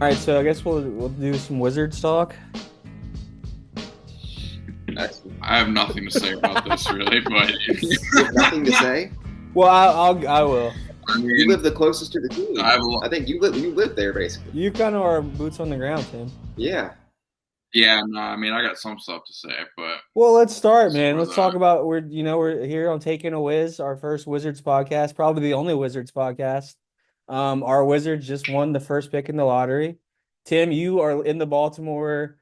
All right, so I guess we'll do some Wizards talk. Excellent. I have nothing to say about this really, but You have nothing to say? Well, I will. I You mean, live the closest to the I team. have a lot. I think you live there basically. You kind of are boots on the ground, Tim. Yeah. Yeah, no, I mean, I got some stuff to say, but Well, let's start, it's man. for Let's talk the. about we're here on Taking a Wiz, our first Wizards podcast, probably the only Wizards podcast. Our Wizards just won the first pick in the lottery. Tim, you are in the Baltimore.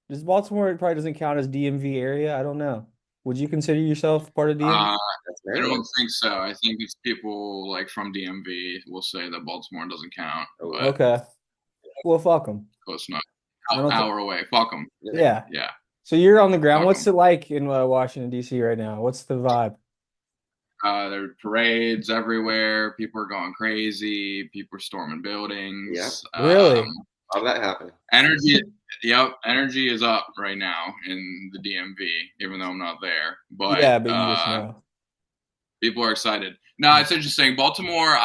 Does Baltimore it probably doesn't count as DMV area? I don't know. Would you consider yourself part of DMV? Uh, That's I don't Maryland. think so. I think it's people like from DMV will say that Baltimore doesn't count, Oh, but Okay. Well, fuck them. close enough. I don't think. Hour away. Fuck them. yeah. Yeah. Yeah, So you're on the ground. fuck What's them. it like in Washington D.C. right now? What's the vibe? There are parades everywhere. People are going crazy. People are storming Yeah. buildings. Really? How did that happen? Energy, yep, energy is up right now in the DMV, even though I'm not there. But Yeah, but you just know. people are excited. No, it's interesting. Baltimore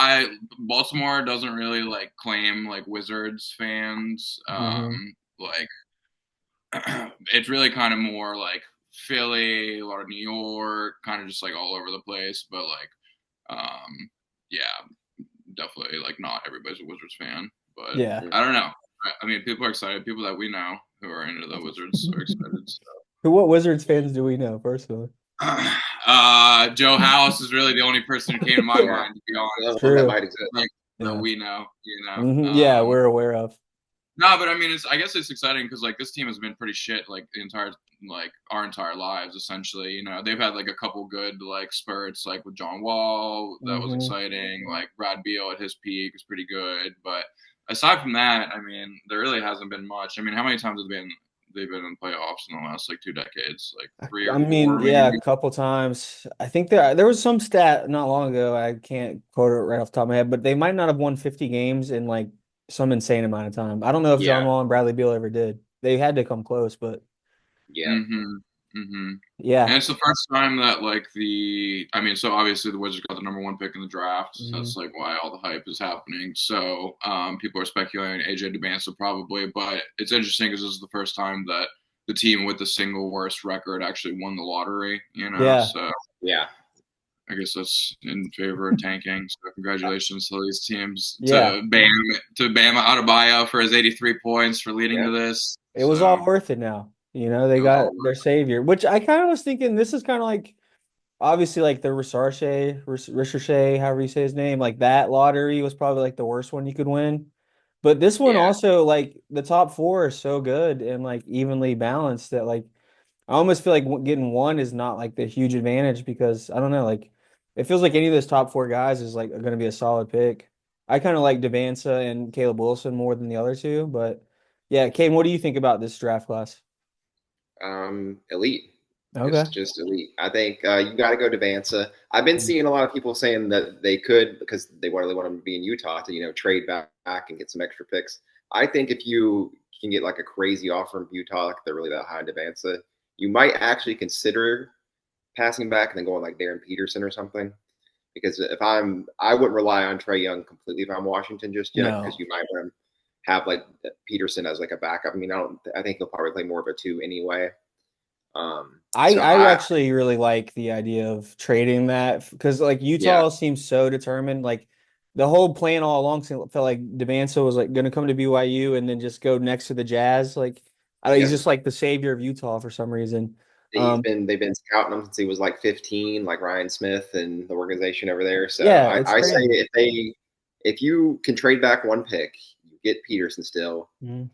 doesn't really like claim like Wizards fans. Hmm. Like it's really kind of more like Philly, a lot of New York, kind of just like all over the place. But like, yeah, definitely like not everybody's a Wizards fan. But Yeah. I don't know. I mean, people are excited. People that we know who are into the Wizards are excited. So. What Wizards fans do we know personally? Joe House is really the only person who came to my Yeah. mind, to be The honest. one that True. might exist. Like that Yeah. we know, you know. Yeah, we're aware of. No, but I mean, I guess it's exciting because like this team has been pretty shit like our entire lives essentially. You know, they've had like a couple good like spurts like with John Wall that was Hmm. exciting. Like Brad Beal at his peak was pretty good, but aside from that, I mean, there really hasn't been much. I mean, how many times have they've been in playoffs in the last like 2 decades, like three I or mean, four yeah, a maybe. couple times. I think there was some stat not long ago. I can't quote it right off the top of my head, but they might not have won 50 games in like some insane amount of time. I don't know if John Yeah. Wall and Bradley Beal ever did. They had to come close, but Yeah. Mm-hmm. Mm-hmm. And yeah. it's the first time that I mean, so obviously the Wizards got the number one pick in the draft. Hmm. That's like why all the hype is happening. So people are speculating AJ DeBanza probably, but it's interesting because this is the first time that the team with the single worst record actually won the lottery. You know, Yeah. so Yeah. I guess that's in favor of tanking. So congratulations to these teams Yeah. To Bam Adebayo for his 83 points for leading Yeah. to this. It was So all worth it now. They it was all got their savior, which I kind of was thinking this is kind of like obviously like the Recherche, however you say his name, like that lottery was probably like the worst one you could win. But this one Yeah. also like the top four are so good and like evenly balanced that like I almost feel like getting one is not like the huge advantage because I don't know, like it feels like any of those top four guys is like going to be a solid pick. I kind of like Devansa and Caleb Wilson more than the other two, but yeah, Kane, what do you think about this draft class? Elite. Okay. Just elite. I think you got to go to Vansa. I've been Mm. seeing a lot of people saying that they could because they really want him to be in Utah to trade back and get some extra picks. I think if you can get like a crazy offer from Utah, like they're really that high in Devansa, you might actually consider passing back and then going like Darren Peterson or something. Because I wouldn't rely on Trey Young completely if I'm Washington just yet because No. you might want to have like Peterson as like a backup. I mean, I think he'll probably play more of a two anyway. I So I I actually really like the idea of trading that because like yeah, Utah seems so determined. Like the whole plan all along felt like Devanso was like going to come to BYU and then just go next to the Jazz. Like he's yep. just like the savior of Utah for some reason. Um, They've been scouting him since he was like 15, like Ryan Smith and the organization over there. So yeah, it's I say crazy. if you can trade back one pick, you get Peterson still, Mhm.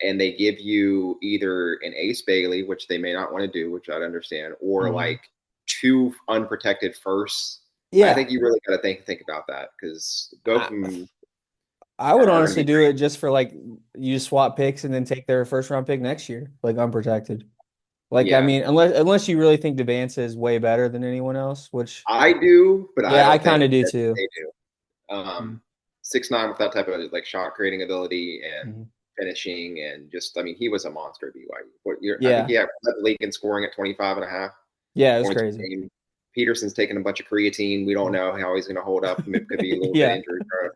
and they give you either an Ace Bailey, which they may not want to do, which I'd understand, or Mhm. like two unprotected firsts. I Yeah, think you really got to think about that because go I, from I would are going to honestly be do it great. just for like you just swap picks and then take their first round pick next year, like unprotected. Like I Yeah, mean, unless you really think Devansa is way better than anyone else, which I do, but I yeah, I don't kind think of do that too. they do. 6'9" with that type of like shot creating ability and Mhm. finishing and just I mean he was a monster at BYU. I think Yeah. he had led the league in scoring at 25 and a half Yeah, it was points per crazy. game. Peterson's taking a bunch of creatine. We don't Mm. know how he's going to hold up. It could be a little bit Yeah. injury prone.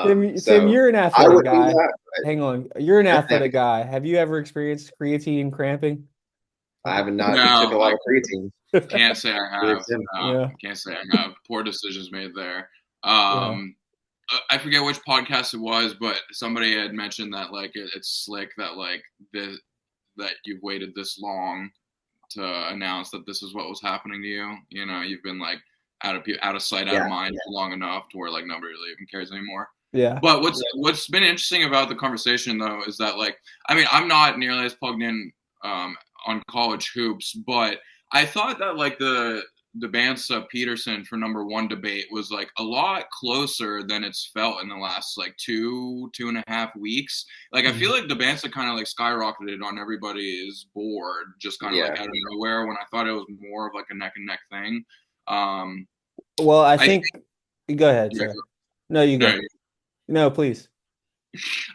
Tim, So you're an I athletic would do guy. that, Hang on. You're an but athletic guy. Have you ever experienced creatine cramping? I have not took No, a lot I of creatine. can't say I have. Yeah. Can't say I have. Poor decisions made there. Yeah. I forget which podcast it was, but somebody had mentioned that like it's slick that like that you've waited this long to announce that this is what was happening to you. You know, you've been like out of sight, out of Yeah, mind for long enough to where like nobody really even cares anymore. Yeah. But what's been interesting about the conversation though is that like I mean I'm not nearly as plugged in um, on college hoops, but I thought that like the Bansa Peterson for number one debate was like a lot closer than it's felt in the last like two and a half weeks. Like I feel Mhm. like the Bansa kind of like skyrocketed on everybody's board, just kind of like yeah. out of nowhere. When I thought it was more of like a neck and neck thing. Um, Well, I I think think go ahead, yeah, sorry. No, you no, go. No, please.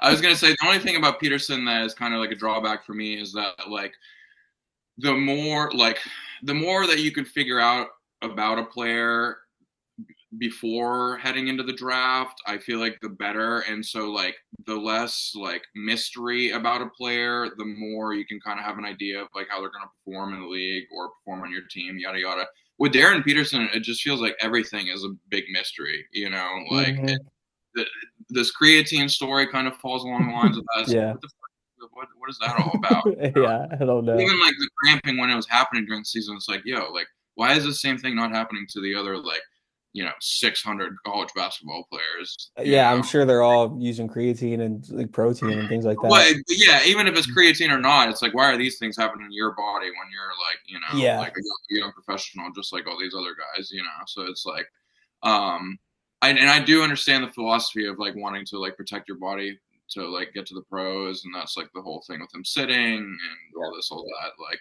I was gonna say the only thing about Peterson that is kind of like a drawback for me is that like the more like the more that you can figure out about a player before heading into the draft, I feel like the better. And so like the less like mystery about a player, the more you can kind of have an idea of like how they're going to perform in the league or perform on your team, yada yada. With Darren Peterson, it just feels like everything is a big mystery, you know, like Hmm. the, this creatine story kind of falls along the lines of that. It's like, Yeah. what the fuck, what is that all about? Yeah, I don't know. Even like the cramping when it was happening during the season, it's like, yo, like, why is the same thing not happening to the other, like, 600 college basketball players, Yeah, I'm sure they're all using creatine and like protein and things like that. Well, yeah, even if it's creatine or not, it's like, why are these things happening in your body when you're like, Yeah. like a young professional, just like all these other guys, So it's like, um, I do understand the philosophy of like wanting to like protect your body to like get to the pros, and that's like the whole thing with him sitting and Yeah. all that. Like,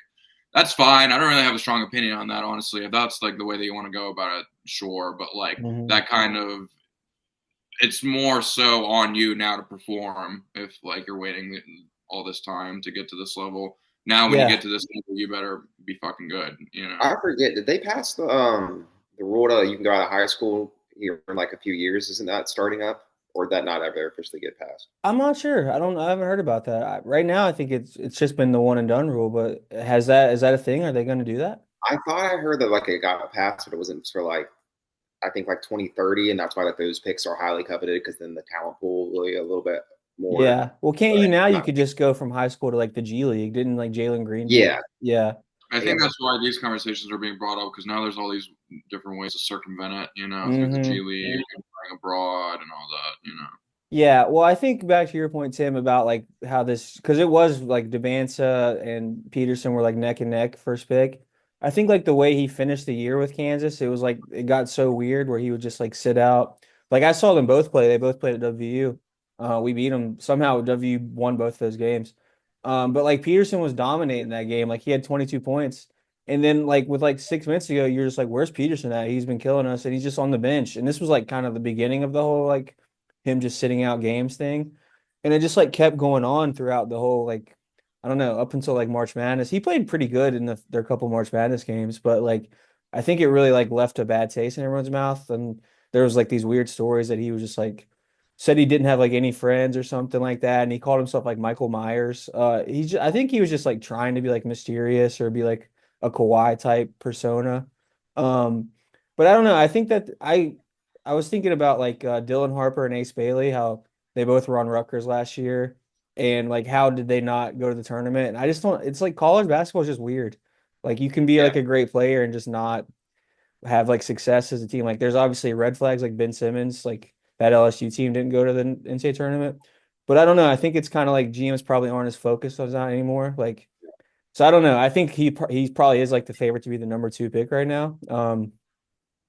that's fine. I don't really have a strong opinion on that, honestly. If that's like the way that you want to go about it, sure. But like Hmm. that kind of it's more so on you now to perform if like you're waiting all this time to get to this level. Now when you get Yeah. to this level, you better be fucking good. I forget. Did they pass the rule that you can go out of high school here in like a few years? Isn't that starting up, or did that not ever officially get passed? I'm not sure. I haven't heard about that. Right now, I think it's just been the one and done rule, but is that a thing? Are they going to do that? I thought I heard that like it got passed, but it wasn't for like I think like 2030, and that's why like those picks are highly coveted because then the talent pool will be a little bit more. Yeah. Well, can't But you now? I'm You not. could just go from high school to like the G League. Didn't like Jalen Green do that? Yeah, Yeah. I yeah, think that's why these conversations are being brought up because now there's all these different ways to circumvent it, through the G Hmm. League and playing abroad and all that. Yeah, well, I think back to your point, Tim, about like how this because it was like Debansa and Peterson were like neck and neck first pick. I think like the way he finished the year with Kansas, it was like it got so weird where he would just like sit out. Like I saw them both play; they both played at WU. We beat them somehow. WU won both those games. But like Peterson was dominating that game. Like he had 22 points, and then like with like 6 minutes ago, you're just like, "Where's Peterson at? He's been killing us, and he's just on the bench." And this was like kind of the beginning of the whole like him just sitting out games thing. And it just like kept going on throughout the whole like I don't know, up until like March Madness. He played pretty good in their couple March Madness games, but like I think it really like left a bad taste in everyone's mouth. And there was like these weird stories that he was just like said he didn't have like any friends or something like that. And he called himself like Michael Myers. I think he was just like trying to be like mysterious or be like a Kawhi type persona. Um, but I don't know. I think that I was thinking about like Dylan Harper and Ace Bailey, how they both were on Rutgers last year, and like how did they not go to the tournament? And I just don't. It's like college basketball is just weird. Like you can be yeah. like a great player and just not have like success as a team. Like there's obviously red flags, like Ben Simmons, like that LSU team didn't go to the NCAA tournament. But I don't know. I think it's kind of like GMs probably aren't as focused on that anymore. Like so, I don't know. I think he probably is like the favorite to be the number two pick right now.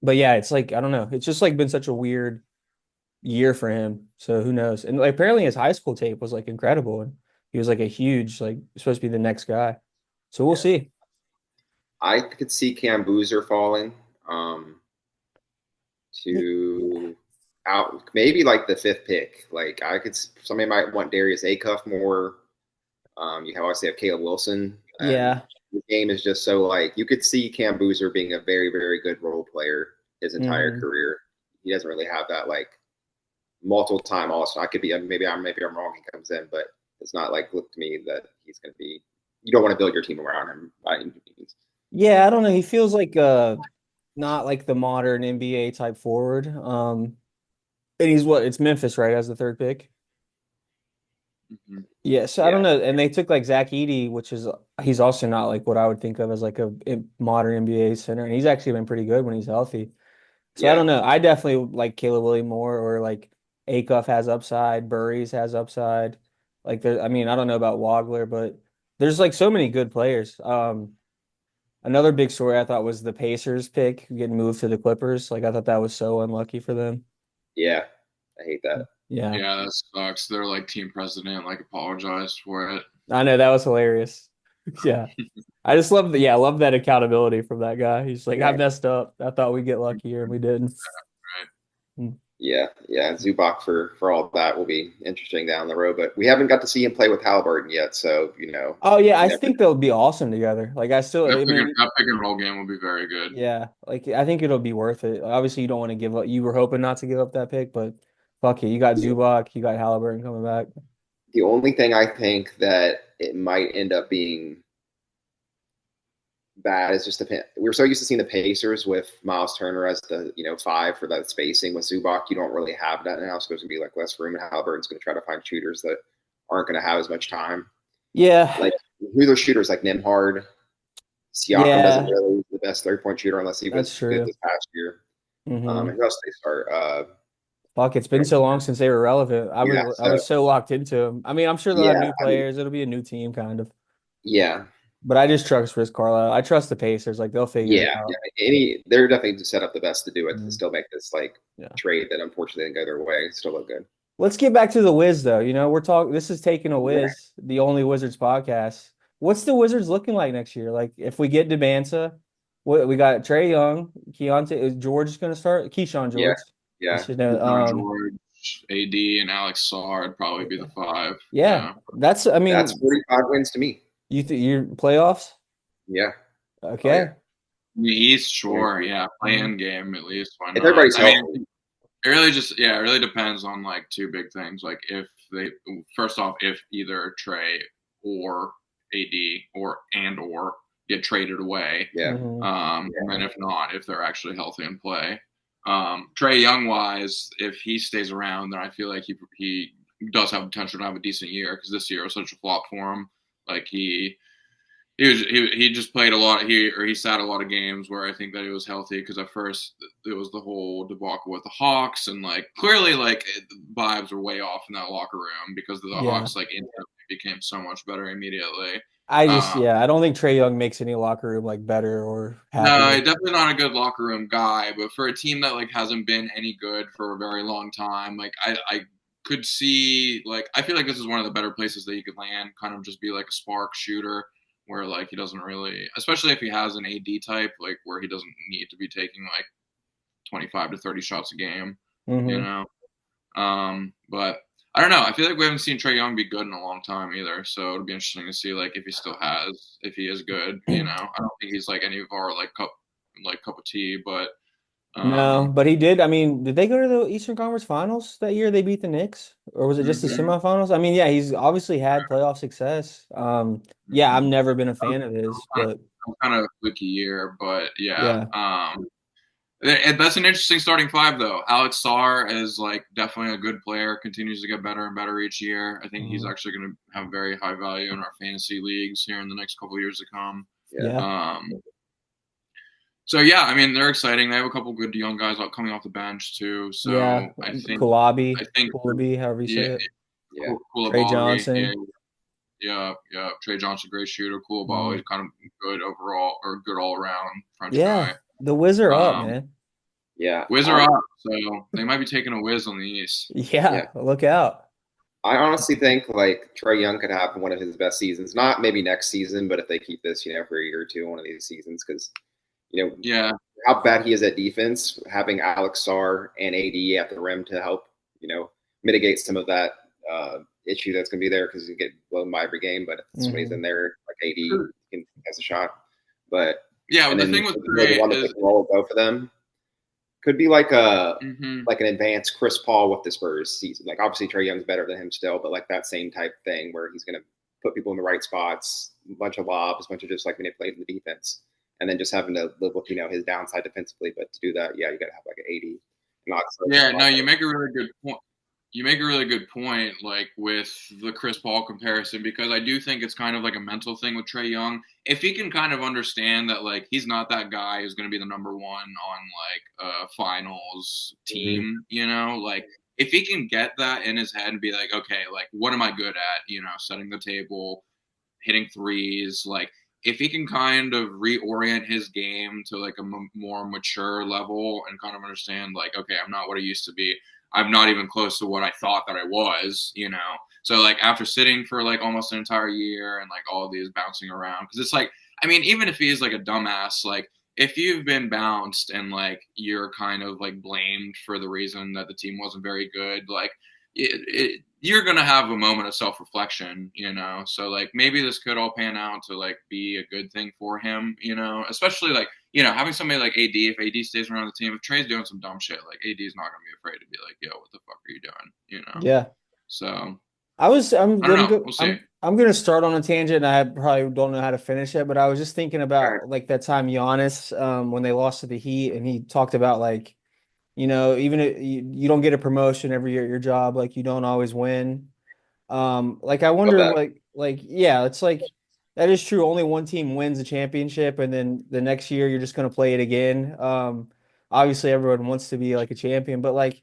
But yeah, it's like I don't know. It's just like been such a weird year for him. So who knows? And like, apparently his high school tape was like incredible, and he was like a huge like supposed to be the next guy. So we'll Yeah. see. I could see Cam Boozer falling um, Y- to out maybe like the fifth pick. Like I could somebody might want Darius Acuff more. You have obviously have Caleb Wilson, and Yeah. the game is just so like you could see Cam Boozer being a very very good role player his entire Hmm. career. He doesn't really have that like multiple time also. I could be maybe I'm wrong. He comes in, but it's not like look to me that he's going to be. You don't want to build your team around him by any means. Yeah, I don't know. He feels like not like the modern NBA type forward. And he's what? It's Memphis, right, as the third pick. Mm-hmm. Yeah, so I don't Yeah, know. And they took like Zach Edey, which is he's also not like what I would think of as like a modern NBA center, and he's actually been pretty good when he's healthy. So I yeah, don't know. I definitely like Caleb Williams more, or like Acuff has upside, Burries has upside. Like there, I mean, I don't know about Wagler, but there's like so many good players. Another big story I thought was the Pacers pick getting moved to the Clippers. Like I thought that was so unlucky for them. yeah. I hate that. Yeah, Yeah, that sucks. Their like team president like apologized for it. I know that was hilarious. Yeah. I just love I love that accountability from that guy. He's like, I Yeah, messed up. I thought we'd get luckier and we didn't. Right. Mm. yeah. Zubac for all that will be interesting down the road, but we haven't got to see him play with Halliburton yet. So Oh yeah, you I never. think they'll be awesome together. Like I mean, That pick and roll game will be very good. yeah, like I think it'll be worth it. Obviously, you don't want to give up. You were hoping not to give up that pick, but fuck it. You got Zubac, you got Halliburton coming back. The only thing I think that it might end up being bad is just we're so used to seeing the Pacers with Miles Turner as the five for that spacing. With Zubac, you don't really have that now, so there's gonna be like less room, and Halliburton's gonna try to find shooters that aren't gonna have as much time. Yeah, Like who are those shooters like Nimhard? Siakam doesn't yeah, really the best 3-point shooter unless he that's was good true. this past year. Hmm. And who else they start? Fuck, it's been so long since they were relevant. Yeah, I so was so locked into them. I mean, I'm sure they'll have yeah, new I mean, players. It'll be a new team, kind of. yeah, But I just trust Chris Carlisle. I trust the Pacers. Like they'll figure it yeah. out. They're definitely set up the best to do it to Mm. still make this like Yeah. trade that unfortunately didn't go their way still look good. Let's get back to the Wiz though. We're talking this is taking a Yeah. Wiz, the only Wizards podcast. What's the Wizards looking like next year? Like if we get DeBanza, what we got Trey Young, Keontae, is George gonna start? Keyshawn Yeah, George. I yeah, should know. John George, AD, and Alex Sarr would probably be the five. Yeah. Yeah. That's I that's mean, 45 wins to me. your playoffs? Yeah, oh yeah, Okay. In the East, yeah. sure. Yeah. Mhm. Play-in game at least. Why If not? everybody's I mean, healthy, it really it really depends on like two big things. Like if they first off, if either Trey or AD or get traded away. yeah, Mhm. And then if not, if they're actually healthy and play. Trey Young wise, if he stays around, then I feel like he does have potential to have a decent year because this year was such a flop for him. Like he just played a lot. He sat a lot of games where I think that he was healthy because at first it was the whole debacle with the Hawks and like clearly like vibes were way off in that locker room because the Yeah. Hawks like instantly became so much better immediately. Yeah, Um, I don't think Trey Young makes any locker room like better or no, happier. definitely not a good locker room guy, but for a team that like hasn't been any good for a very long time, like I could see like I feel like this is one of the better places that you could land, kind of just be like a spark shooter where like he doesn't really, especially if he has an AD type, like where he doesn't need to be taking like 25 to 30 shots a game, you Hmm. know. But I don't know. I feel like we haven't seen Trey Young be good in a long time either. So it'll be interesting to see like if he is good. You know, I don't think he's like any of our like cup of tea, but No, um, but he did. I mean, did they go to the Eastern Conference Finals that year? They beat the Knicks, or was it just the mhm, semifinals? I mean, yeah, he's obviously had playoff success. Yeah, I've mhm. never been a That was fan of his, but kind of a fluky year, but yeah. yeah. That's an interesting starting five, though. Alex Sarr is like definitely a good player. Continues to get better and better each year. I think he's Mhm. actually going to have very high value in our fantasy leagues here in the next couple of years to come. yeah, Yeah, Um, so yeah, I mean they're exciting. They have a couple good young guys coming off the bench too. yeah. So I Kulabi, think Kulabi, however you say yeah, it. yeah, Trey Koulibaly, yeah, Johnson. yeah. Trey Johnson, great shooter. Koulibaly, Mhm. kind of good overall or good all around French Yeah, guy. the Wizard up, Um, man. yeah. Wiz are up, so they might be taking a whiz on the East. Yeah. Yeah, look out. I honestly think like Trey Young could have one of his best seasons. Not maybe next season, but if they keep this, for a year or two, one of these seasons, because you know Yeah, how bad he is at defense, having Alex Sarr and AD at the rim to help, mitigate some of that issue that's going to be there because you get blown by every game. But if somebody's in Hmm. there like AD, has a shot. But yeah. and The then thing with really Trey the one to pick is and roll both of them Could be Hmm. like an advanced Chris Paul with the Spurs season. Like obviously Trey Young's better than him still, but like that same type thing where he's gonna put people in the right spots, a bunch of lobs, a bunch of just like manipulating the defense, and then just having to live with his downside defensively. But to do that, yeah, you got to have like an 80. Not so Yeah, a no, lot you better. make a really good point. You make a really good point, like with the Chris Paul comparison, because I do think it's kind of like a mental thing with Trey Young. If he can kind of understand that, like, he's not that guy who's going to be the number one on like a finals Mhm. team, like if he can get that in his head and be like, okay, like, what am I good at? Setting the table, hitting threes, like if he can kind of reorient his game to like a more mature level and kind of understand like, okay, I'm not what I used to be. I'm not even close to what I thought that I was. So like after sitting for like almost an entire year and like all these bouncing around, because it's like, I mean, even if he is like a dumbass, like if you've been bounced and like you're kind of like blamed for the reason that the team wasn't very good, like you're gonna have a moment of self-reflection. So like maybe this could all pan out to like be a good thing for him. Especially like having somebody like AD. If AD stays around the team, if Trey's doing some dumb shit, like AD is not gonna be afraid to be like, yo, what the fuck are you doing? Yeah. So I'm I don't I'm know. go, We'll see. I'm gonna start on a tangent. And I probably don't know how to finish it, but I was just thinking All right. about like that time Giannis, when they lost to the Heat, and he talked about like, even if you don't get a promotion every year at your job, like you don't always win. Like I Love wonder, that. like yeah, it's like that is true. Only one team wins the championship, and then the next year you're just gonna play it again. Obviously everyone wants to be like a champion, but like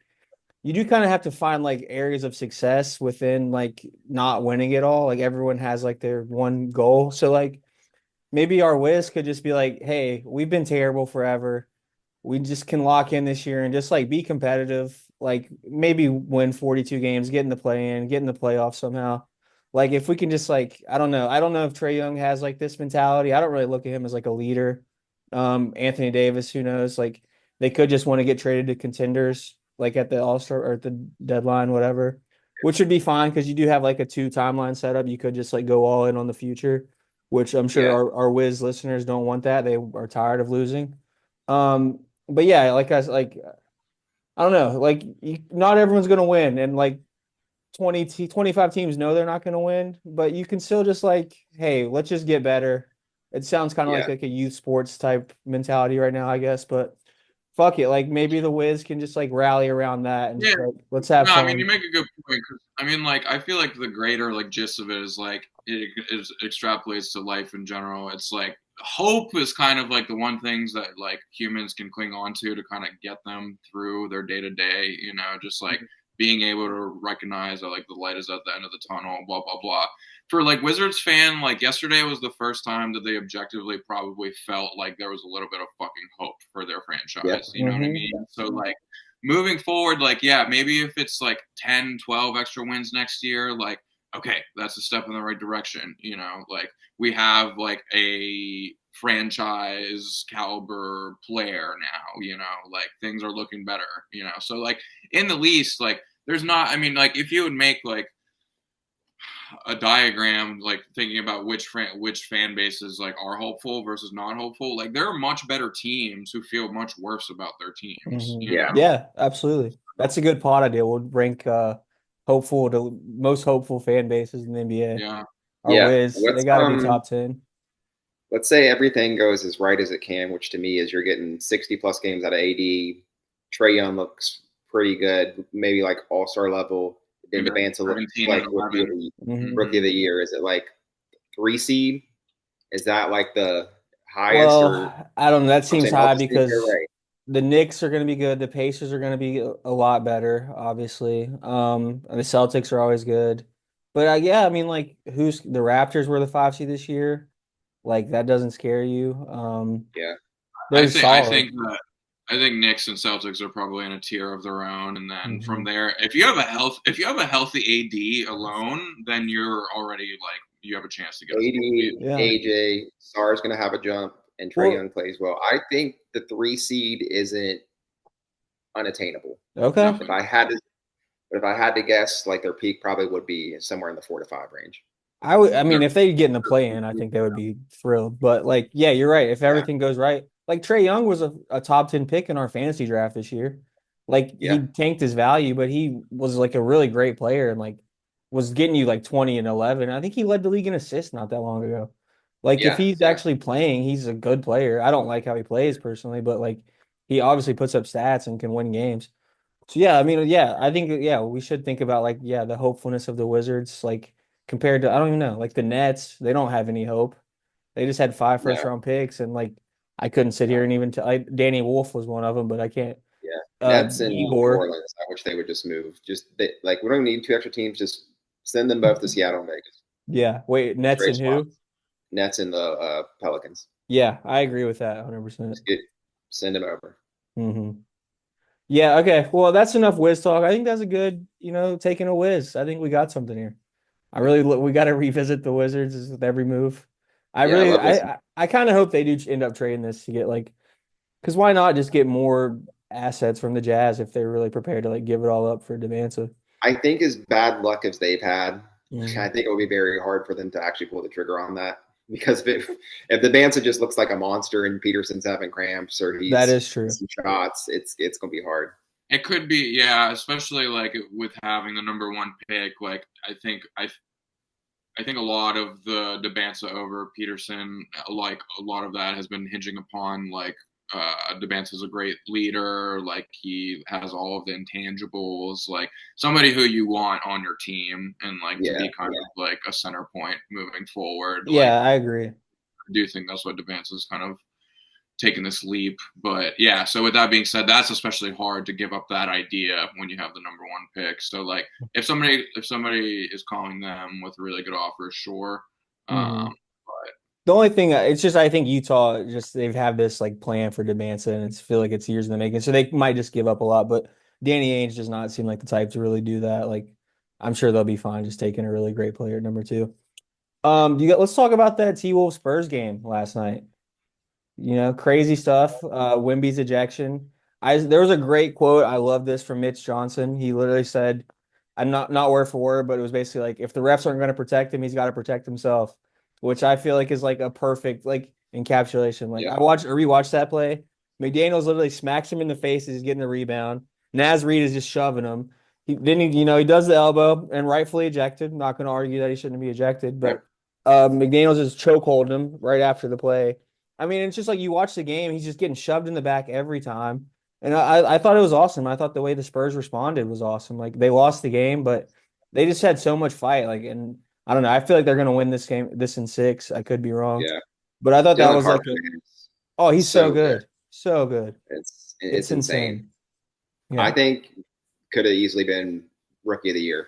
you do kind of have to find like areas of success within like not winning it all. Like everyone has like their one goal. So like maybe our Wiz could just be like, hey, we've been terrible forever. We just can lock in this year and just like be competitive, like maybe win 42 games, get in the play in, get in the playoffs somehow. Like if we can just like, I don't know. I don't know if Trey Young has like this mentality. I don't really look at him as like a leader. Anthony Davis, who knows? Like they could just want to get traded to contenders like at the All-Star or at the deadline, whatever, which would be fine because you do have like a two timeline setup. You could just like go all in on the future, which I'm sure Yeah. our Wiz listeners don't want that. They are tired of losing. But yeah, I don't know, like not everyone's gonna win, and like 25 teams know they're not gonna win, but you can still just like, hey, let's just get better. It sounds kind of Yeah. like a youth sports type mentality right now, I guess, but fuck it, like maybe the Wiz can just like rally around that and Yeah. just like let's have No, I mean you fun. make a good point. 'Cause, I mean, like I feel like the greater like gist of it is like it extrapolates to life in general. It's like hope is kind of like the one things that like humans can cling on to kind of get them through their day to day. Just like being able to recognize that like the light is at the end of the tunnel. Blah blah blah. For like Wizards fan, like yesterday was the first time that they objectively probably felt like there was a little bit of fucking hope for their Yeah. franchise. You know what I Hmm. mean? So like moving forward, like, yeah, maybe if it's like 10, 12 extra wins next year, like, okay, that's a step in the right direction. Like, we have like a franchise caliber player now, like, things are looking better. So, like, in the least, like, there's not, I mean, like, if you would make like a diagram like thinking about which fan bases like are hopeful versus not hopeful, like there are much better teams who feel much worse about their teams Hmm. you Yeah. know Yeah, absolutely. That's a good pod idea. We'll rank hopeful to most hopeful fan bases in the NBA. yeah. Our Yeah. Wiz, they got to be top 10. Let's say everything goes as right as it can, which to me is you're getting 60 plus games out of AD. Trey Young looks pretty good, maybe like all star level. Then Maybe like Devanta looks 17 and like rookie of 11. the Hmm. Hmm. rookie of the year. Is it like 3 seed? Is that like the highest? Or Well, I don't know. That I'm seems saying all high the seeds are because right. the Knicks are going to be good. The Pacers are going to be a lot better, obviously. And the Celtics are always good. But yeah, I mean, like, who's the Raptors were the 5 seed this year? Like, that doesn't scare you. Yeah. They're I solid. think that I think Knicks and Celtics are probably in a tier of their own, and then Hmm. from there, if you have a healthy AD alone, then you're already like you have a chance to get a 8. 80, Yeah. AJ, Sar's going to have a jump, and Trey Well, Young plays well. I think the 3 seed isn't unattainable. okay. If Nothing. I had to, but if I had to guess, like their peak probably would be somewhere in the 4 to 5 range. I mean, They're, if they get in the play in, I think they would be thrilled. But like, yeah, you're right. If Yeah. everything goes right, like Trae Young was a top 10 pick in our fantasy draft this year. Like Yeah, he tanked his value, but he was like a really great player and like was getting you like 20 and 11. I think he led the league in assists not that long ago. Like if yeah, he's yeah. actually playing, he's a good player. I don't like how he plays personally, but like he obviously puts up stats and can win games. So yeah, I mean, yeah, I think yeah, we should think about like yeah, the hopefulness of the Wizards like compared to I don't even know, like the Nets, they don't have any hope. They just had five first No, round picks and like I couldn't sit here no, and even tell Danny Wolf was one of them, but I can't yeah. Nets and New Igor. Orleans. I wish they would just move. Just like we don't need two extra teams. Just send them both to Seattle and Vegas. Yeah. Wait, Nets Trade and who? spots. Nets and the Pelicans. Yeah, I agree with that 100%. Just get send them over. Yeah, okay. Well, that's enough whiz talk. I think that's a good, taking a whiz. I think we got something here. We got to revisit the Wizards with every move. I Yeah, I really love listening. I kind of hope they do end up trading this to get like because why not just get more assets from the Jazz if they're really prepared to like give it all up for Devanza. I think as bad luck as they've had, I Hmm. think it will be very hard for them to actually pull the trigger on that. Because if the Bansa just looks like a monster and Peterson's having cramps or That he's is true. missing shots, it's gonna be hard. It could be, yeah, especially like with having the number one pick. Like I think a lot of the Debansa over Peterson, like a lot of that has been hinging upon like Debansa is a great leader, like he has all of the intangibles, like somebody who you want on your team, and like to Yeah, be kind of like a center point moving forward. Like Yeah, I agree. I do think that's what Debansa is kind of taking this leap. But yeah, so with that being said, that's especially hard to give up that idea when you have the number one pick. So like if somebody is calling them with a really good offer, sure. Hmm. But The only thing it's just I think Utah just they've had this like plan for Devanza and it's feel like it's years in the making, so they might just give up a lot. But Danny Ainge does not seem like the type to really do that. Like I'm sure they'll be fine just taking a really great player at number two. Let's talk about that T-Wolves Spurs game last night. Crazy stuff. Wimby's ejection. There was a great quote. I love this from Mitch Johnson. He literally said, "I'm not word for word, but it was basically like if the refs aren't going to protect him, he's got to protect himself," which I feel like is like a perfect like encapsulation. Like yeah, I rewatched that play. McDaniels literally smacks him in the face as he's getting the rebound. Naz Reid is just shoving him. He does the elbow and rightfully ejected. I'm not going to argue that he shouldn't be ejected, right. but McDaniels is chokeholding him right after the play. I mean, it's just like you watch the game, he's just getting shoved in the back every time. And I thought it was awesome. I thought the way the Spurs responded was awesome. Like they lost the game, but they just had so much fight. Like, and I don't know. I feel like they're gonna win this in six. I could be wrong, Yeah, but I thought that Dylan was like Harper is oh, he's so so good. good, so good. It's It's insane. insane. I Yeah. think could have easily been rookie of the year.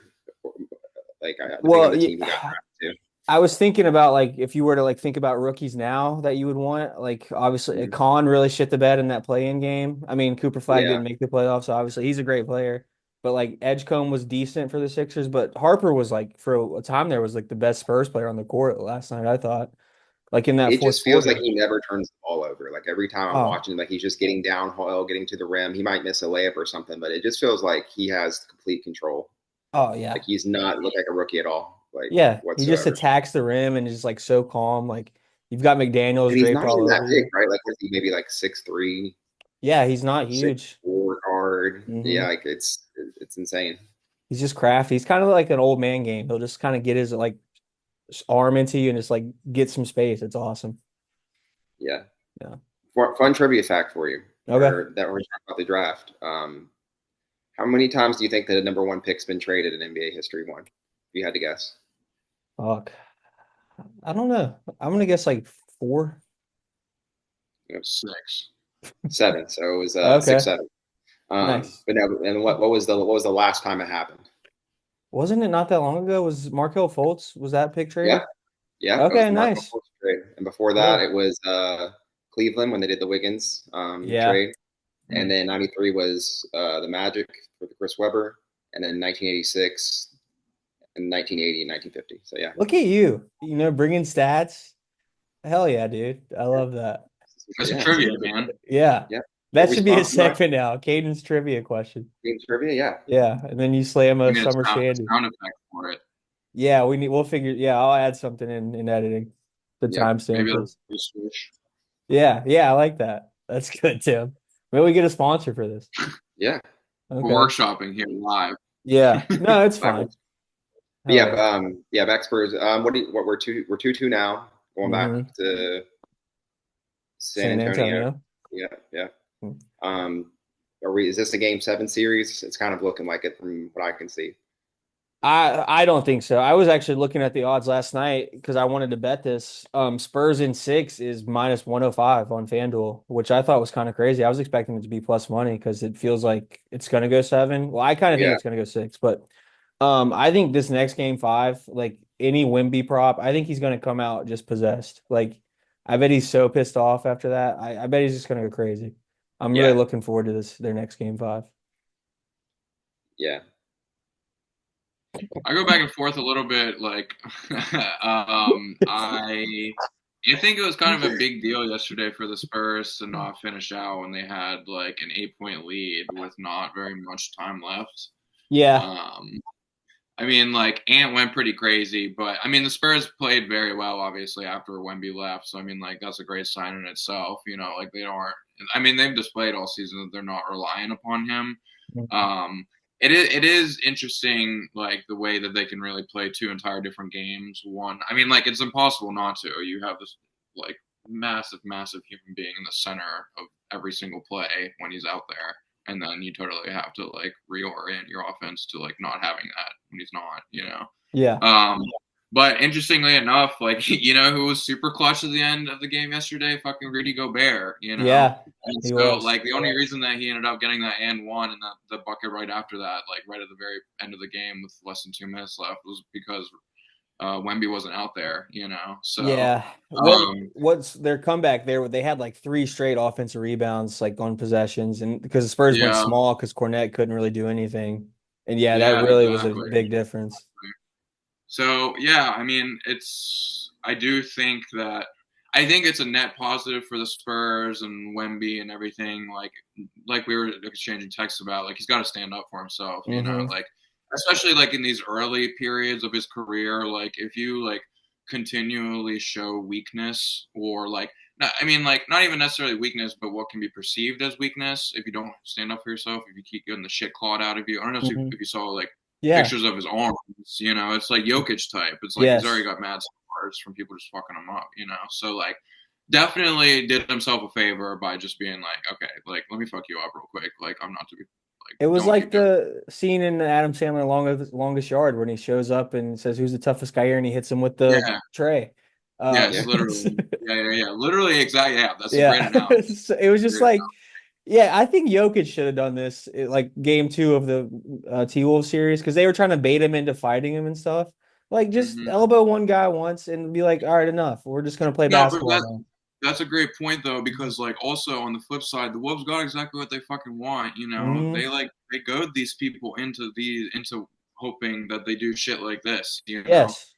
Like depending on Well, the yeah, team he got drafted I was thinking about like if you were to like think about rookies now that you would want, like obviously to. Khan really shit the bed in that play-in game. I mean, Cooper Flag Yeah, didn't make the playoffs, so obviously he's a great player. But like Edgecombe was decent for the Sixers, but Harper was like for a time there was like the best Spurs player on the court last night, I thought. Like in that it fourth just feels like quarter. he never turns the ball over. Like every time I'm Oh, watching, like he's just getting downhill, getting to the rim. He might miss a layup or something, but it just feels like he has complete control. oh Like yeah. he's not look like a rookie at all, like Yeah. He just whatsoever. attacks the rim and is just like so calm. Like you've got McDaniels And he's draped not all even that over big, you. right? Like what is he maybe like 6'3", Yeah, he's not six huge. four guard. Yeah, Hmm. like it's insane. He's just crafty. He's kind of like an old man game. He'll just kind of get his like arm into you and just like get some space. It's awesome. Yeah. Yeah. Fun trivia fact for you, Okay. or that we're talking about the draft. How many times do you think that a number one pick's been traded in NBA history? One, if you had to guess. Fuck. I don't know. I'm gonna guess like four. You know, 6. seven. So it was Okay. 6-7. Nice. But no, and what was the last time it happened? Wasn't it not that long ago? Was Markel Fultz, was that pick Yeah, traded? yeah, that was Okay, the Marco nice. Fultz trade, and before that Cool. it was Cleveland when they did the Wiggins Yeah. trade, and then '93 was the Magic with Chris Webber, and then 1986 and 1980 and 1950. So yeah, Look at you. Bringing stats. Hell yeah, dude. I yeah, love that. That's a yeah, trivia, man. Yeah. yeah. That What we should be a sponsored by segment now. Caden's trivia question. Team Trivia, yeah, Yeah. And then you slam We a need a summer sound, shandy. sound effect for it. Yeah, I'll add something in editing. The yep. timestamp Maybe this. like a switch. Yeah, I like that. That's good, Tim. Maybe we get a sponsor for this. Yeah. We're Okay. workshopping here live. Yeah. No, it's That fine. was, but Hell yeah, yeah. yeah, back Spurs. What we're 2-2 now, going Hmm. back to San San Antonio. Antonio. Yeah, yeah. Um, is this a game 7 series? It's kind of looking like it from what I can see. I don't think so. I was actually looking at the odds last night because I wanted to bet this. Spurs in 6 is minus 105 on FanDuel, which I thought was kind of crazy. I was expecting it to be plus money because it feels like it's gonna go 7. Well, I kind of think Yeah, it's gonna go 6, but I think this next game 5, like any Wimby prop, I think he's gonna come out just possessed. Like I bet he's so pissed off after that. I bet he's just gonna go crazy. I'm really yeah, looking forward to their next game 5. yeah, I go back and forth a little bit. Like, I think it was kind of a big deal yesterday for the Spurs to not finish out when they had like an 8-point lead with not very much time left. Yeah. Um, I mean, like Ant went pretty crazy, but I mean the Spurs played very well, obviously after Wemby left. So I mean, like that's a great sign in itself. You know, like they aren't. I mean, they've displayed all season that they're not relying upon him. Um, it is interesting, like the way that they can really play two entire different games. One, I mean, like it's impossible not to. You have this like massive human being in the center of every single play when he's out there, and then you totally have to like reorient your offense to like not having that when he's not, you know. Yeah. Um, but interestingly enough, like you know who was super clutch at the end of the game yesterday? Fucking Rudy Gobert, you know. Yeah. And He so, was. like, the only reason that he ended up getting that and one and the bucket right after that, like right at the very end of the game with less than 2 minutes left, was because Wemby wasn't out there, you know. So, Yeah. um, What's their comeback there? They had like 3 straight offensive rebounds, like on possessions, and because the Spurs went yeah, small because Cornette couldn't really do anything. And yeah, that yeah, really was a exactly. big difference. So yeah, I mean, I do think that I think it's a net positive for the Spurs and Wemby and everything. Like we were exchanging texts about, like he's got to stand up for himself, you know, Hmm. like especially like in these early periods of his career. Like if you like continually show weakness or like not, I mean, like not even necessarily weakness, but what can be perceived as weakness if you don't stand up for yourself, if you keep getting the shit clawed out of you. I don't know Hmm. if you saw like Yeah. pictures of his arms. You know, it's like Jokic type. It's like he's already Yes. got mad scars from people just fucking him up. You know, so like definitely did himself a favor by just being like, okay, like let me fuck you up real quick. Like I'm not to be like It was don't like keep doing. the scene in Adam Sandler Longest Yard when he shows up and says, "Who's the toughest guy here?" and he hits him with the Yeah. tray. Yes, yeah, literally. Yeah. Literally, exactly. Yeah, that's a great Yeah. analogy. So it was just Great like, yeah, I think Jokic should have done this like game 2 of the T-Wolves series because they were trying to bait him into fighting him and stuff. Like, just analogy. elbow one guy once and be like, all right, enough. We're just gonna play No, but basketball now. that's a great point though, because like also on the flip side, the Wolves got exactly what they fucking want. You know, Hmm. they goad these people into hoping that they do shit like this. You know, Yes.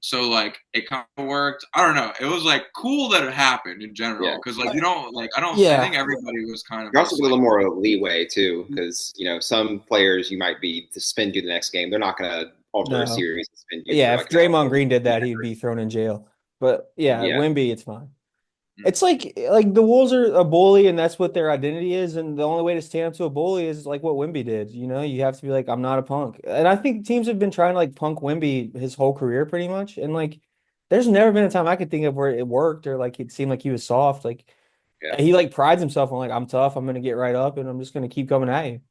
so like it kind of worked. I don't know. It was like cool that it happened in yeah. general because like you don't like I Yeah. think everybody was kind of You also just get a like little more leeway too, because some players you might be to suspend you the next game. They're not going to alter a No. series and suspend you Yeah, for if like an Draymond hour. Green did that, he'd be thrown in jail. But yeah, Yeah, Wimby, it's fine. mm, It's like the Wolves are a bully, and that's what their identity is. And the only way to stand up to a bully is like what Wimby did. You have to be like, I'm not a punk. And I think teams have been trying to like punk Wimby his whole career pretty much. And like, there's never been a time I could think of where it worked or like it seemed like he was soft. Like yeah, he like prides himself on like, I'm tough. I'm gonna get right up, and I'm just gonna keep coming at you.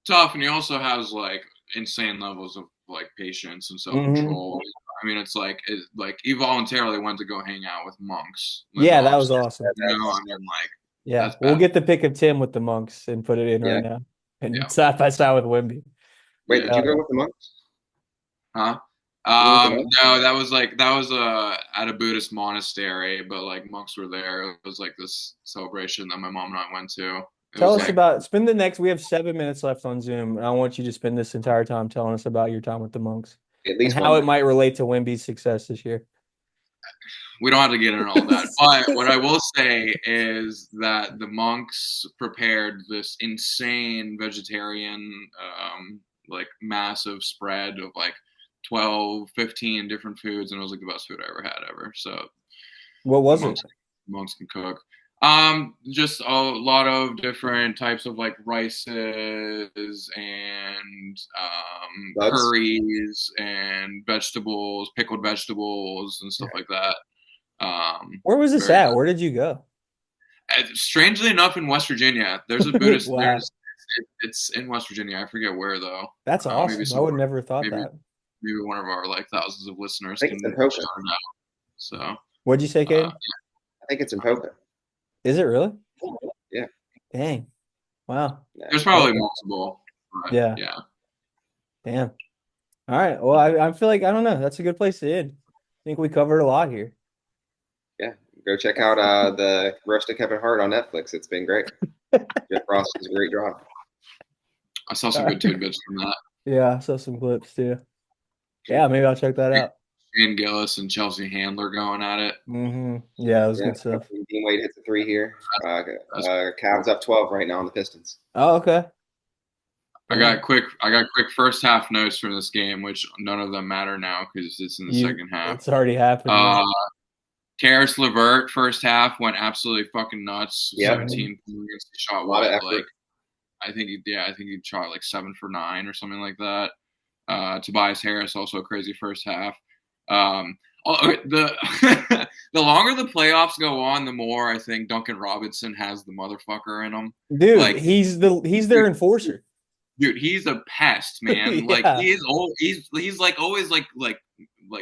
tough, and he also has like insane levels of like patience and self Hmm. control. I mean, like he voluntarily went to go hang out with monks living Yeah, that was upstairs. awesome. You know, I mean, like Yeah, that's we'll bad. get the pick of Tim with the monks and put it in right yeah. now, and Yeah, side by side with Wimby. Wait, did you yeah. go Yeah. with the monks? Huh? Did you go with the monks? No, that was at a Buddhist monastery, but like monks were there. It was like this celebration that my mom and I went to. It Tell was us Okay, like about spend the next. We have 7 minutes left on Zoom, and I want you to spend this entire time telling us about your time with the monks at and least one how it minute. might relate to Wimby's success this year. we don't have to get into all that. But what I will say is that the monks prepared this insane vegetarian, like massive spread of like 12, 15 different foods, and it was like the best food I ever had ever. So What the was monks it? monks can cook. Just a lot of different types of like rices and Bugs. curries and vegetables, pickled vegetables and stuff like that. Where was this Very at? good. Where did you go? Strangely enough, in West Virginia, there's a Buddhist. Wow, It's in West Virginia. I forget where though. that's Maybe awesome. I would somewhere. never thought Maybe that. maybe one of our like thousands of listeners I think it's in can Poca. shout it out. So What'd you say, uh, Kate? I think it's in Poca. Is it really? Yeah. Dang. Wow. Yeah. there's probably Okay. multiple, but Yeah. yeah. Damn. All right. Well, I feel like I don't know. That's a good place to end. I think we covered a lot here. Yeah. Go check out the Roasted Kevin Hart on Netflix. It's been great. Jeff Ross does a great job. I saw All some good right. tidbits from that. Yeah, I saw some clips too. Yeah, maybe I'll check that out. Shane Gillis and Chelsea Handler going at it. Yeah, it was Yeah. good stuff. Dean Wade hits a three here. That's Cavs up 12 right now on the Pistons. Oh, okay. I Yeah. got quick first half notes from this game, which none of them matter now because it's in the second half. It's already happened. Uh, Karis LeVert first half went absolutely fucking nuts. Yep. 17 points. He shot A lot of what, effort. like I think he shot like 7 for 9 or something like that. Tobias Harris also a crazy first half. The the longer the playoffs go on, the more I think Duncan Robinson has the motherfucker in him. Dude, Like he's their enforcer. dude, he's a pest, man. Like Yeah. he's like always like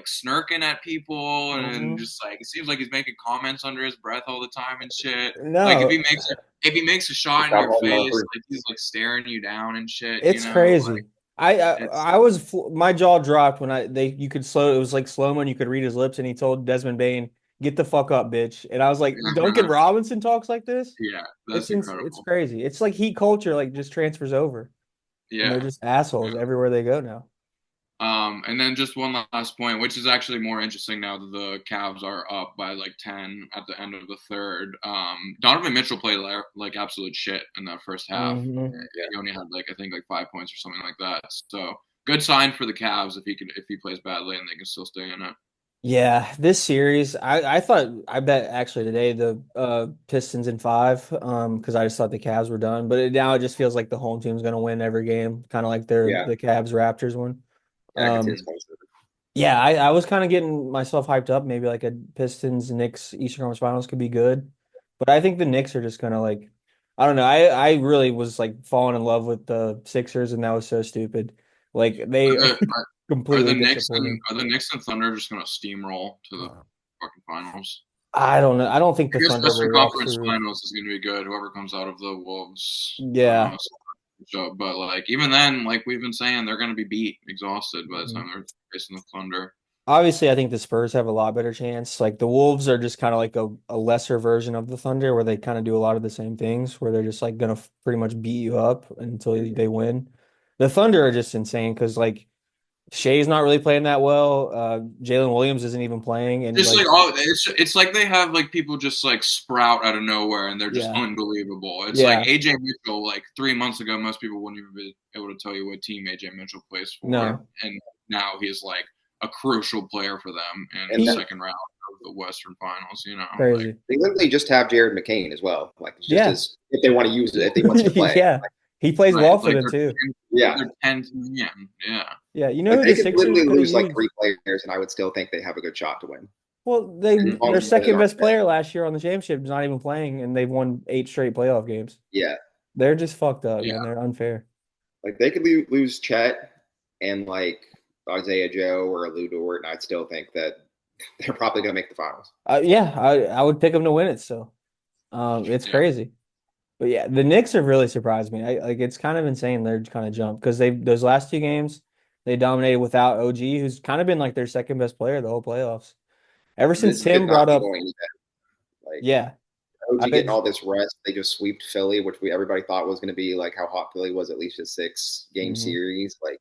snarking at people and Mhm. just like it seems like he's making comments under his breath all the time and shit. Like No, if he makes a shot in Stop your holding on face, three. like he's like staring you down and shit, you it's know? Like crazy. it's I was my jaw dropped when you could slow it was like slow mo and you could read his lips and he told Desmond Bain, "Get the fuck up, bitch." And I was like, Duncan Robinson talks like this? yeah, that's It's incredible. crazy. It's like heat culture like just transfers over and they're Yeah. just assholes everywhere they go now. And then just one last point, which is actually more interesting now that the Cavs are up by like 10 at the end of the third. Donovan Mitchell played like absolute shit in that first half. Mhm. He only had like I think like 5 points or something like that. So good sign for the Cavs if he plays badly and they can still stay in it. Yeah, this series, I thought I bet actually today the Pistons in five, because I just thought the Cavs were done. But now it just feels like the home team's gonna win every game, kind of like Yeah. the Cavs Raptors one. Yeah, I can see it's Um, close. yeah, I was kind of getting myself hyped up. Maybe like a Pistons Knicks Eastern Conference Finals could be good, but I think the Knicks are just gonna like, I don't know. I really was like falling in love with the Sixers, and that was so stupid. Like Are they are the completely disappointing. Are the Knicks and Thunder just gonna steamroll to the fucking finals? I don't know. I don't think I the guess Thunder Western will walk Conference through. Finals is gonna be good. Whoever comes out of the Wolves. Yeah. So, but like even then, like we've been saying, they're going to be beat, exhausted by the Mhm. time they're facing the Thunder. Obviously, I think the Spurs have a lot better chance. Like the Wolves are just kind of like a lesser version of the Thunder, where they kind of do a lot of the same things, where they're just like gonna pretty much beat you up until they win. The Thunder are just insane because like Shea's not really playing that well. Jalen Williams isn't even playing, and Just like like all, it's like they have like people just like sprout out of nowhere, and they're just yeah, unbelievable. It's like yeah, AJ Mitchell. Like 3 months ago, most people wouldn't even be able to tell you what team AJ Mitchell plays for, no, and now he's like a crucial player for them in And the he second round of the Western Finals. You know, like crazy. they literally just have Jared McCain as well. Like it's just Yeah, as if they want to use it, if he wants to play. yeah, he plays right, well for like them too. Yeah. they're 10 yeah. Yeah, you know Like who they the could Sixers literally could have lose like used? three players, and I would still think they have a good shot to win. Well, As long their as the others second aren't best bad. player last year on the championship is not even playing, and they've won 8 straight playoff games. Yeah. They're just fucked up, man. Yeah. They're unfair. Like they could lose Chet and like Isaiah Joe or Lou Dort, and I'd still think that they're probably going to make the finals. Yeah, I would pick them to win it. So, it's Yeah. crazy. But yeah, the Knicks have really surprised me. Like it's kind of insane. They're kind of jumped because they those last 2 games they dominated without OG, who's kind of been like their second best player the whole playoffs. Ever since This could Tim not brought be up, going any better. Like yeah, I OG bet. getting all this rest, they just sweeped Philly, which everybody thought was going to be like how hot Philly was, at least a 6 game Mhm. series. Like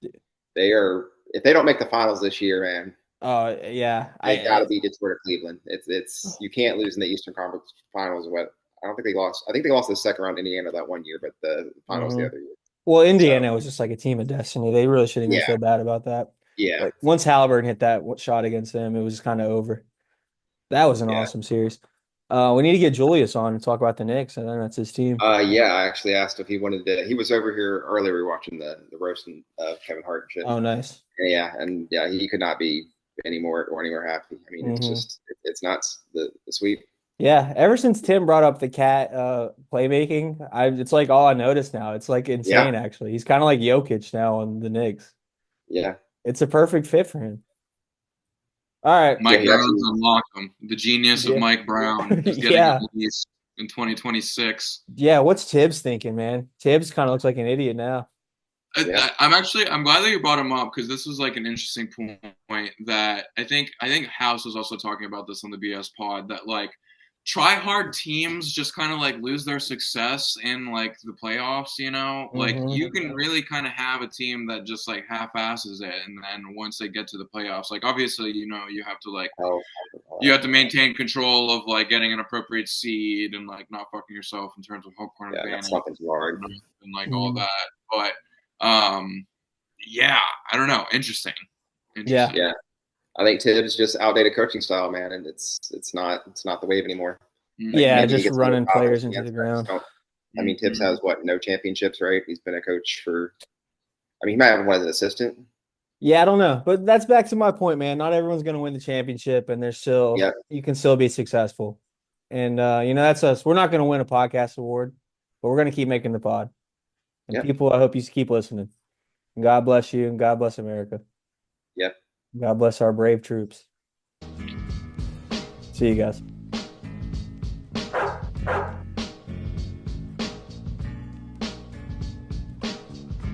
they are, if they don't make the finals this year, man, Yeah, they got to be Detroit or Cleveland. It's you can't lose in the Eastern Conference Finals. What I don't think they lost. I think they lost the second round to Indiana that one year, but the finals the mhm. other year. Well, So Indiana was just like a team of destiny. They really shouldn't even yeah, feel bad about that. yeah, Like once Halliburton hit that shot against them, it was kind of over. That was an yeah. awesome series. We need to get Julius on and talk about the Knicks. I know that's his team. Yeah, I actually asked if he wanted to. He was over here earlier. We were watching the roasting of Kevin Hart and shit. Oh, nice. Yeah, and yeah, he could not be anymore happy. I mean, it's Hmm. just it's nuts the sweep. Yeah, ever since Tim brought up the cat playmaking, it's like all I notice now. It's like Yeah, insane actually. He's kind of like Jokic now on the Knicks. yeah, It's a perfect fit for him. All right. yeah. Mike He Brown's actually, unlocked him. The genius of Yeah. Mike Brown is getting Yeah. released in 2026. Yeah, what's Tibbs thinking, man? Tibbs kind of looks like an idiot now. yeah, I'm glad that you brought him up because this was like an interesting point that I think House was also talking about this on the BS pod that like try hard teams just kind of like lose their success in like the playoffs, you know? Like Hmm. you can really kind of have a team that just like half asses it and then once they get to the playoffs, like obviously, you know, you have to like oh, you have to maintain control of like getting an appropriate seed and like not fucking yourself in terms of home court yeah, not advantage something too hard. and like all Hmm. that. But yeah, I don't know. Interesting. Yeah. Interesting. Yeah, I think Tibbs just outdated coaching style, man, and it's not the wave anymore. Like Yeah, maybe he just gets a little running confidence players in the into end, the but I just ground. don't. I mean, Tibbs Mm-hmm. has what, no championships, right? He's been a coach for. I mean, he might have one as an assistant. Yeah, I don't know. But that's back to my point, man. Not everyone's going to win the championship and there's still Yeah, you can still be successful. And that's us. We're not going to win a podcast award, but we're going to keep making the pod. And yeah, people, I hope you keep listening. And God bless you and God bless America. yeah. God bless our brave troops. See you guys.